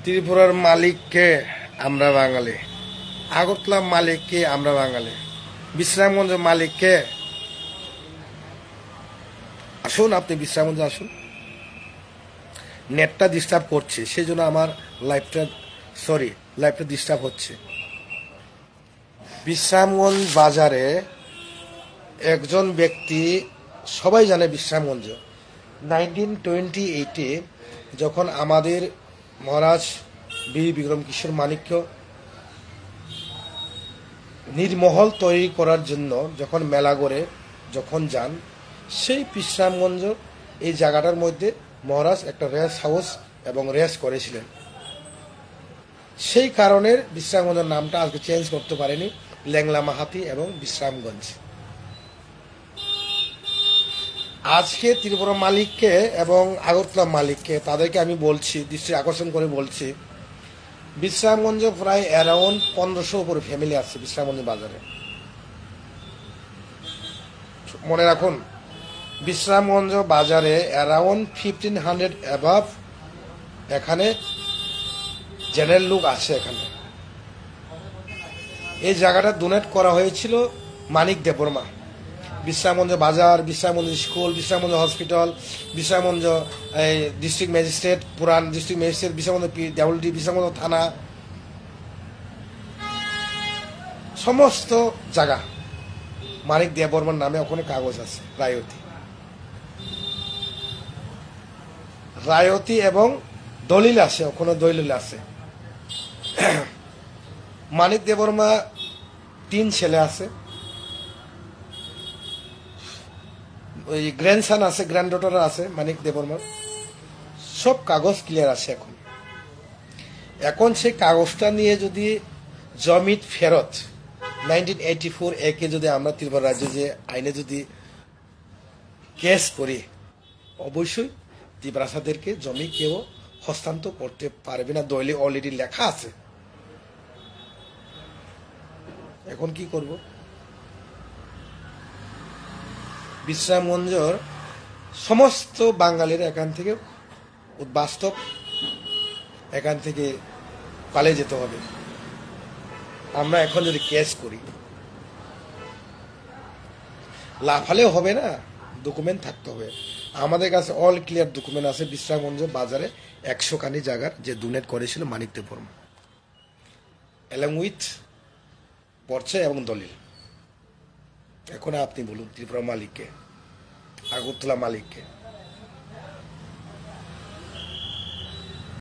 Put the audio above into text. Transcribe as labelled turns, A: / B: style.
A: ত্রিপুরার মালিককে আমরা বাঙালি, আগরতলা মালিককে আমরা বাঙালি, বিশ্রামগঞ্জের মালিককে আসুন, আপনি বিশ্রামগঞ্জে আসুন। নেটটা ডিস্টার্ব করছে, সেই জন্য আমার লাইফটা ডিস্টার্ব হচ্ছে। বিশ্রামগঞ্জ বাজারে একজন ব্যক্তি, সবাই জানে বিশ্রামগঞ্জ 1928-এ যখন আমাদের মহারাজ বীর বিক্রম কিশোর মাণিক্য নির্মহল তৈরি করার জন্য যখন মেলা করে যখন যান, সেই বিশ্রামগঞ্জ এই জায়গাটার মধ্যে মহারাজ একটা রেস হাউস এবং রেস করেছিলেন। সেই কারণে বিশ্রামগঞ্জের নামটা আজকে চেঞ্জ করতে পারেনি, ল্যাংলা মাহাতি এবং বিশ্রামগঞ্জ। আজকে ত্রিপুরা মালিককে এবং আগরতলা মালিককে তাদেরকে আমি বলছি, দৃষ্টি আকর্ষণ করে বলছি, বিশ্রামগঞ্জ প্রায় অ্যারাউন্ড 1500 উপরে ফ্যামিলি আছে বিশ্রামগঞ্জ বাজারে। মনে রাখুন, বিশ্রামগঞ্জ বাজারে অ্যারাউন্ড 1500 অ্যাবাভ এখানে জেনারেল লোক আছে। এখানে এই জায়গাটা ডোনেট করা হয়েছিল মানিক দেববর্মা। বিশ্রামগঞ্জ বাজার, Bishramganj school, Bishramganj hospital, Bishramganj district magistrate, পুরান ডিস্ট্রিক্ট ম্যাজিস্ট্রেট, বিশ্রামগঞ্জ ডাবলডি, বিশ্রামগঞ্জ থানা, সমস্ত জায়গা মানিক দেববর্মার নামে ওখানে কাগজ আছে। রায়তি এবং দলিল আছে, ওখানে দলিল আছে। মানিক দেববর্মা 3 ছেলে আছে, ওই গ্র্যান্ডসান আছে, গ্র্যান্ড ডটার আছে মানিক দেববর্মার। সব কাগজ ক্লিয়ার আছে। এখন সেই কাগজটা নিয়ে যদি জমির ফেরত 1984 একে যদি আমরা ত্রিপুরা রাজ্যে যে আইনে যদি কেস করি, অবশ্যই ত্রিপুরাসাদেরকে জমি কেউ হস্তান্তর করতে পারবে না, দলিলে অলরেডি লেখা আছে। এখন কি করব? বিশ্রামগঞ্জের সমস্ত বাঙালিরা এখান থেকে বাস্তব এখান থেকে পালিয়ে যেতে হবে। আমরা এখন যদি কেস করি, লাফালেও হবে না, ডকুমেন্ট থাকতে হবে। আমাদের কাছে অল ক্লিয়ার ডকুমেন্ট আছে। বিশ্রামগঞ্জ বাজারে 100 খানি জায়গার যে ডোনেট করেছিল মানিক দেববর্মা, অ্যালং উইথ পর্চা এবং দলিল। এখন আপনি বলুন ত্রিপুরা মালিককে, আগরতলা মালিককে